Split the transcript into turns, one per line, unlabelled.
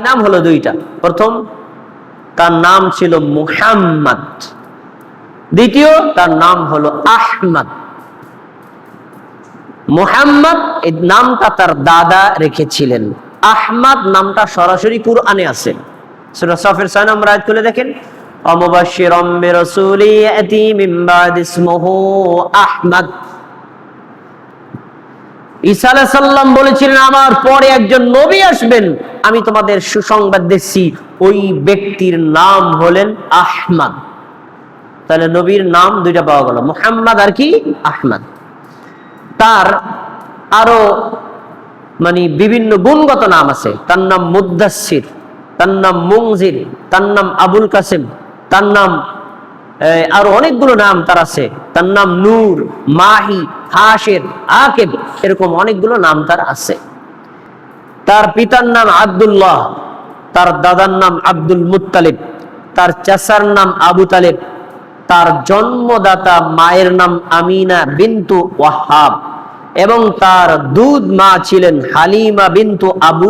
নাম হলো দুইটা। প্রথম, তার নাম ছিল মুহাম্মদ। দ্বিতীয়, তার নাম হলো আহমদ। মুহাম্মদ এই নামটা তার দাদা রেখেছিলেন। আহমদ নামটা সরাসরি কুরআনে আছে। সূরা সাফের 6 নম্বর আয়াত খুলে দেখেন, অমুবাশশিরাম বিরাসূলি ইয়াতি মিন বাদি ইসমুহু আহমদ। ঈসা আলাইহিস সালাম বলেছিলেন, আমার পরে একজন নবী আসবেন, আমি তোমাদের সুসংবাদ দিচ্ছি, ওই ব্যক্তির নাম হলেন আহমদ। তাহলে নবীর নাম দুইটা পাওয়া গেল, মুহাম্মদ আর কি আহমদ। তার আরো বিভিন্ন গুণগত নাম আছে। তার নাম মুদ্দাসসির, তার নাম মুনজির, তার নাম আবুল কাসেম, তার নাম আরো অনেকগুলো নাম তার আছে। তার নাম নূর, মাহি, হাশির, আকিব, এরকম অনেকগুলো নাম তার আছে। তার পিতার নাম আব্দুল্লাহ, তার দাদার নাম আব্দুল মুত্তালিব, তার চাচার নাম আবু তালেব, তার জন্মদাতা মায়ের নাম আমিনা বিনতু ওয়াহাব এবং তার দুধ মা ছিলেন হালিমা বিনতু আবু